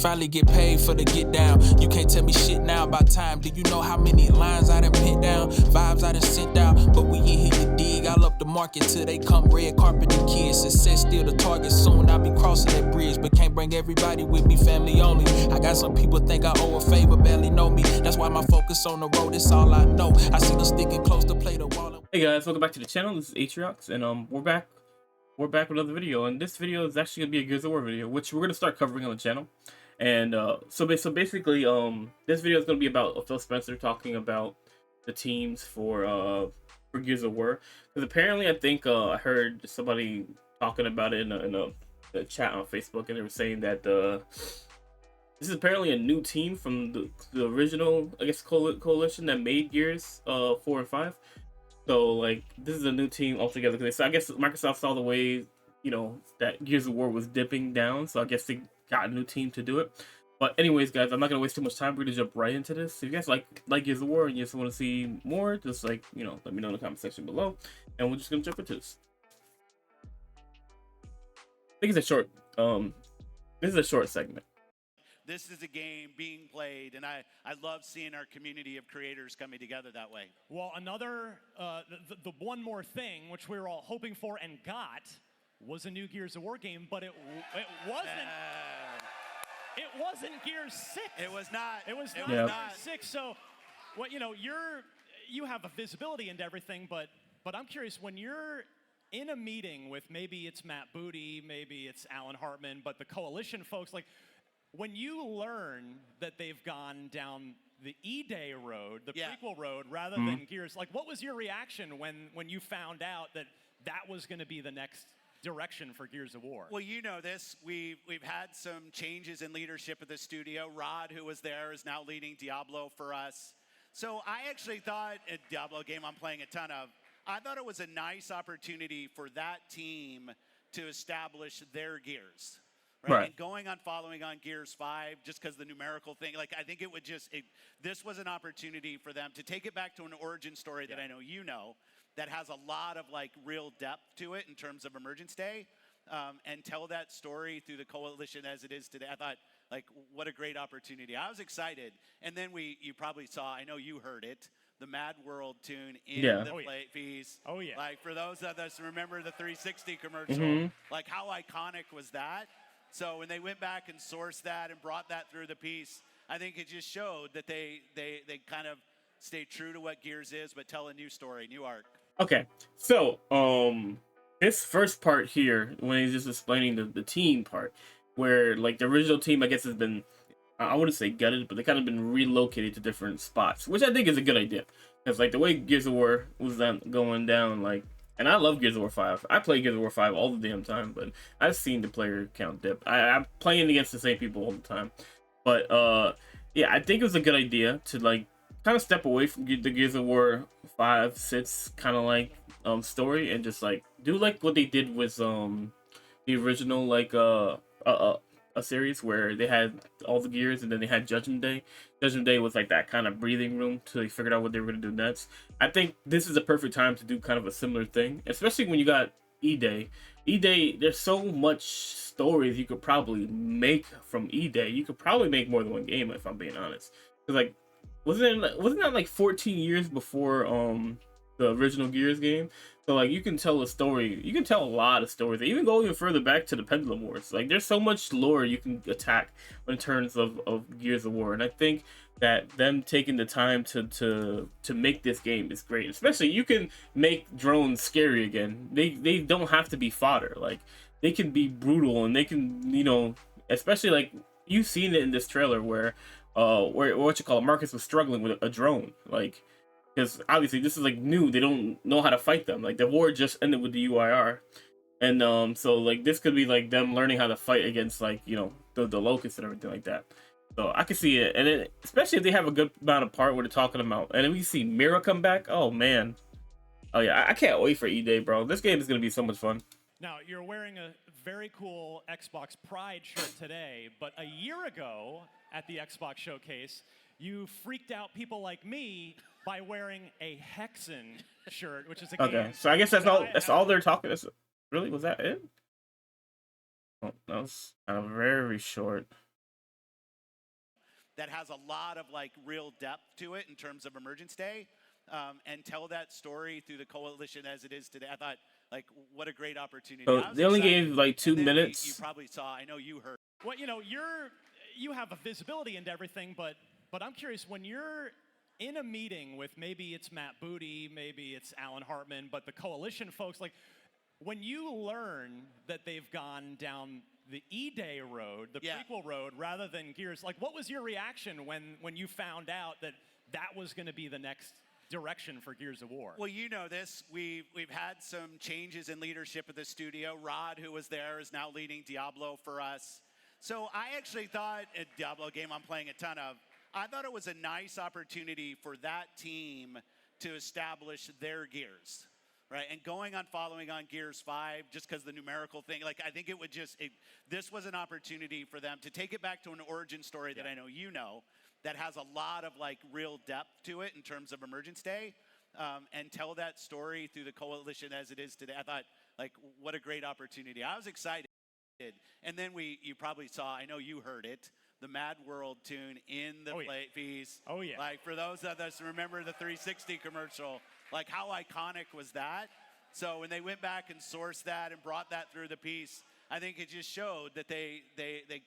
finally get paid for the get down. You can't tell me shit now about time. Do you know how many lines I done put down? Vibes I done sent out, but we ain't here to dig. I'll up the market till they come red carpet the kids. Success still the target, soon I'll be crossing that bridge. But can't bring everybody with me, family only. I got some people think I owe a favor, barely know me. That's why my focus on the road, it's all I know. I see them sticking close to play the wall. Hey guys, welcome back to the channel. This is Atriox, and we're back with another video. And this video is actually gonna be a Gears of War video, which we're gonna start covering on the channel. And so basically, this video is gonna be about Phel Spencer talking about the teams for Gears of War, because apparently I think I heard somebody talking about it in a chat on Facebook, and they were saying that this is apparently a new team from the original, I guess, coalition that made Gears 4 and 5. So like this is a new team altogether. So I guess Microsoft saw the way, you know, that Gears of War was dipping down, so I guess they got a new team to do it. But anyways, guys, I'm not gonna waste too much time. We're gonna jump right into this. If you guys like Gears of War and you just want to see more, just like, you know, let me know in the comment section below, and we're just gonna jump into this. I think it's a short. This is a short segment. This is a game being played, and I love seeing our community of creators coming together that way. Well, another, the one more thing, which we were all hoping for and got, was a new Gears of War game, but it wasn't. It wasn't Gears 6. It was not. It was not Gears 6. So, what, you know, you have a visibility into everything, but I'm curious, when you're in a meeting with, maybe it's Matt Booty, maybe it's Alan Hartman, but the coalition folks, like, when you learn that they've gone down the E-Day road, the prequel road, rather than Gears, like, what was your reaction when you found out that that was going to be the next direction for Gears of War? Well, you know this. We've had some changes in leadership at the studio. Rod, who was there, is now leading Diablo for us. So I actually thought, a Diablo game I'm playing a ton of, I thought it was a nice opportunity for that team to establish their Gears. Right. And going on, following on Gears 5, just because the numerical thing, like, I think it would just, this was an opportunity for them to take it back to an origin story that I know you know, that has a lot of, like, real depth to it in terms of Emergence Day, and tell that story through the coalition as it is today. I thought, like, what a great opportunity. I was excited. And then you probably saw, I know you heard it, the Mad World tune in the play piece. Oh, yeah. Like, for those of us who remember the 360 commercial, like, how iconic was that? So when they went back and sourced that and brought that through the piece, I think it just showed that they kind of stayed true to what Gears is, but tell a new story, new arc. Okay, so this first part here, when he's just explaining the team part, where like the original team, I guess, has been, I wouldn't say gutted, but they kind of been relocated to different spots, which I think is a good idea, because like the way Gears of War was going down, like. And I love Gears of War 5. I play Gears of War 5 all the damn time, but I've seen the player count dip. I'm playing against the same people all the time. But, yeah, I think it was a good idea to, like, kind of step away from the Gears of War 5, 6 kind of, like, story, and just, like, do, like, what they did with, the original, like, a series where they had all the gears and then they had Judgment Day. Judgment Day was like that kind of breathing room till they figured out what they were going to do next. I think this is a perfect time to do kind of a similar thing, especially when you got E-Day. E-Day, there's so much stories you could probably make from E-Day. You could probably make more than one game, if I'm being honest. Because like, wasn't that like 14 years before the original Gears game? So like, you can tell a story, you can tell a lot of stories. They even go even further back to the Pendulum Wars. Like, there's so much lore you can attack in terms of Gears of War, and I think that them taking the time to make this game is great. Especially, you can make drones scary again. They don't have to be fodder. Like, they can be brutal, and they can, you know, especially like you've seen it in this trailer where what you call it, Marcus was struggling with a drone, like. Because obviously this is like new, they don't know how to fight them. Like, the war just ended with the UIR, and so like this could be like them learning how to fight against, like, you know, the locusts and everything like that. So I can see it, and then especially if they have a good amount of part where they're talking about, and then we see Mira come back. Oh man, oh yeah, I can't wait for E-Day, bro. This game is gonna be so much fun. Now, you're wearing a very cool Xbox Pride shirt today, but a year ago at the Xbox Showcase, you freaked out people like me by wearing a Hexen shirt, which is a game. Okay, so I guess that's all. That's all they're talking. Really, was that it? Oh, that was kind of very short. that has a lot of like real depth to it in terms of Emergence Day, and tell that story through the coalition as it is today. I thought, like, what a great opportunity. So I was they only excited. gave like 2 And then minutes. you probably saw, I know you heard. Well, you have a visibility into everything, but I'm curious, when you're in a meeting with, maybe it's Matt Booty, maybe it's Alan Hartman, but the coalition folks, like, when you learn that they've gone down the E-Day road, the prequel road, rather than Gears, like, what was your reaction when you found out that that was going to be the next direction for Gears of War? Well, you know this. We've had some changes in leadership at the studio. Rod, who was there, is now leading Diablo for us. So I actually thought, a Diablo game I'm playing a ton of, I thought it was a nice opportunity for that team to establish their Gears, right? And going on, following on Gears 5, just because the numerical thing, like, I think it would just, this was an opportunity for them to take it back to an origin story that I know you know, that has a lot of like real depth to it in terms of Emergence Day, and tell that story through the coalition as it is today. I thought, like, what a great opportunity. I was excited. And then you probably saw, I know you heard it, the Mad World tune in the play piece. Oh, yeah. Like, for those of us who remember the 360 commercial, like, how iconic was that? So when they went back and sourced that and brought that through the piece, I think it just showed that they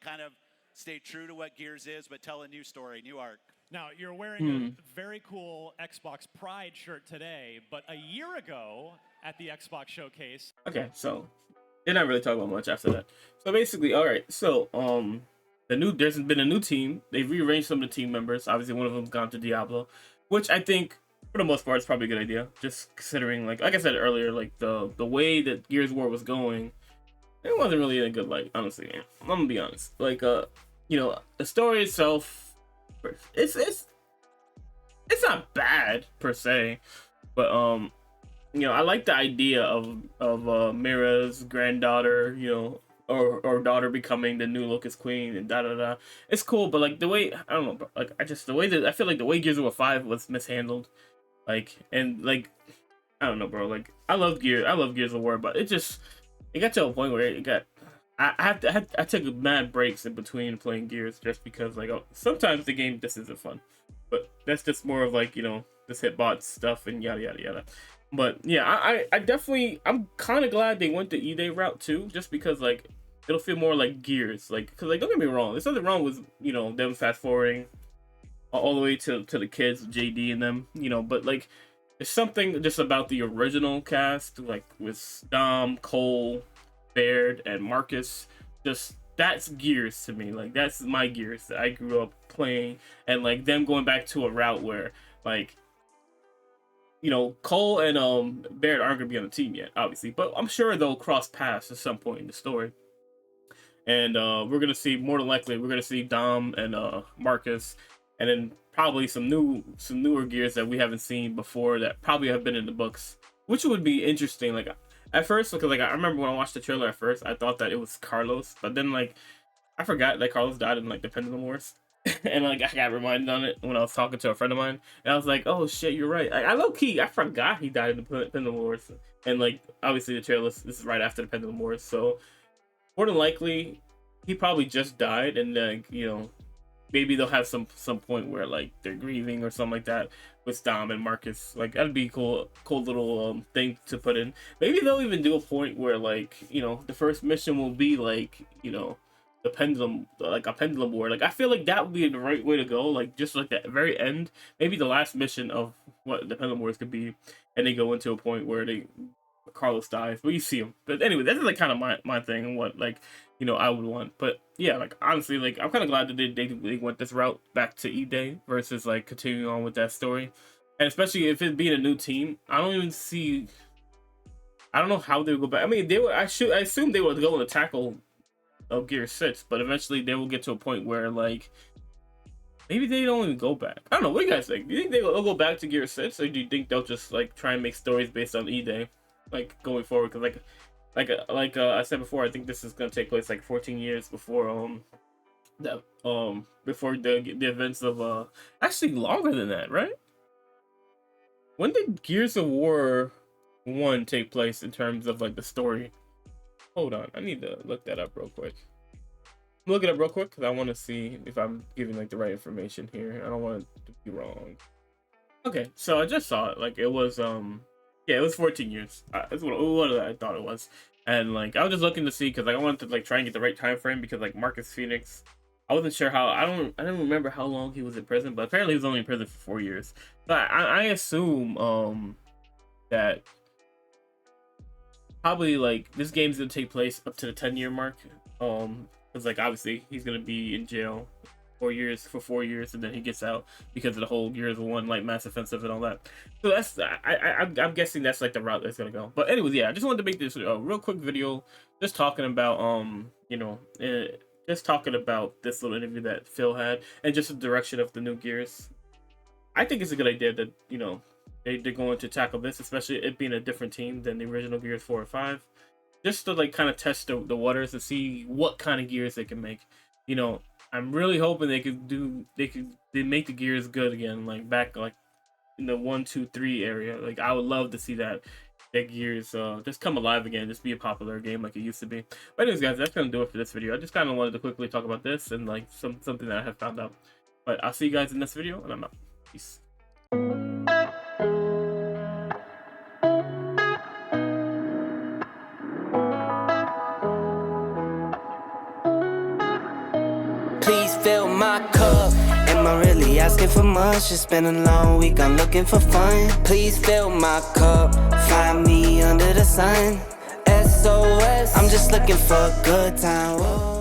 kind of stay true to what Gears is, but tell a new story, new arc. Now, you're wearing a very cool Xbox Pride shirt today, but a year ago at the Xbox Showcase... Okay, so they're not really talking about much after that. So basically, all right, so there's been a new team. They've rearranged some of the team members. Obviously, one of them's gone to Diablo, which I think, for the most part, is probably a good idea. Just considering, like I said earlier, like the way that Gears of War was going, it wasn't really in a good light, honestly, man. I'm gonna be honest. Like, the story itself, it's not bad per se, but I like the idea of Mira's granddaughter, or daughter becoming the new Locust Queen and da da da. It's cool, but like the way, I don't know, bro, like I feel like the way Gears of War 5 was mishandled, like, and like, I don't know, bro. Like, I love Gears of War, but it got to a point where it got. I took mad breaks in between playing Gears just because, like, sometimes the game just isn't fun, but that's just more of like, this hitbox stuff and yada yada yada. But yeah, I definitely, I'm kind of glad they went the E-Day route too, just because, like, it'll feel more like Gears, like, because, like, don't get me wrong, there's nothing wrong with them fast forwarding all the way to the kids, JD and them, but like, there's something just about the original cast, like with Dom, Cole, Baird, and Marcus. Just, that's Gears to me. Like, that's my Gears that I grew up playing, and like them going back to a route where, like, Cole and Baird aren't gonna be on the team yet, obviously, but I'm sure they'll cross paths at some point in the story. And we're gonna see, more than likely, we're gonna see Dom and Marcus, and then probably some newer Gears that we haven't seen before that probably have been in the books, which would be interesting. Like, at first, because like I remember when I watched the trailer at first, I thought that it was Carlos, but then like I forgot that Carlos died in like the Pendulum Wars. And like I got reminded on it when I was talking to a friend of mine, and I was like, "Oh shit, you're right." I low key, I forgot he died in the Pendulum Wars, and like obviously the trailer, this is right after the Pendulum Wars, so more than likely he probably just died, and like maybe they'll have some point where like they're grieving or something like that with Dom and Marcus. Like, that'd be cool little thing to put in. Maybe they'll even do a point where, like, the first mission will be like the pendulum, like a pendulum war. Like, I feel like that would be the right way to go. Like, just like that very end, maybe the last mission of what the pendulum wars could be, and they go into a point where Carlos dies, but you see him. But anyway, that's like kind of my thing and what, like, I would want. But yeah, like, honestly, like, I'm kind of glad that they went this route back to E-Day versus like continuing on with that story, and especially if it being a new team, I don't know how they would go back. I mean, I assume they would go on the tackle of Gear 6, but eventually they will get to a point where, like, maybe they don't even go back. I don't know. What do you guys think? Do you think they'll go back to Gear 6, or do you think they'll just like try and make stories based on E-Day, like, going forward? Because like I said before, I think this is gonna take place like 14 years before before the events of actually longer than that, right? When did Gears of War 1 take place in terms of like the story? Hold on, I need to look that up real quick. look it up real quick because I want to see if I'm giving like the right information here. I don't want to be wrong. Okay, so I just saw it. Like it was yeah, it was 14 years. That's what I thought it was. And like I was just looking to see because like I wanted to like try and get the right time frame because like Marcus Phoenix, I wasn't sure how I don't remember how long he was in prison, but apparently he was only in prison for 4 years. So I assume that probably like this game's gonna take place up to the 10-year mark. Because like obviously he's gonna be in jail 4 years for 4 years, and then he gets out because of the whole years one like mass offensive and all that. So that's I'm guessing that's like the route that's gonna go. But anyways, yeah, I just wanted to make this real quick video, just talking about just talking about this little interview that Phil had and just the direction of the new Gears. I think it's a good idea that they're going to tackle this, especially it being a different team than the original Gears 4 or 5, just to like kind of test the waters and see what kind of gears they can make. I'm really hoping they make the Gears good again, like back like in the 1, 2, 3 area. Like I would love to see that Gears just come alive again, just be a popular game like it used to be. But anyways, guys, that's gonna do it for this video. I just kind of wanted to quickly talk about this and like something that I have found out. But I'll see you guys in this video, and I'm out. Peace. Please fill my cup. Am I really asking for much? It's been a long week, I'm looking for fun. Please fill my cup. Find me under the sun. SOS, I'm just looking for a good time. Whoa.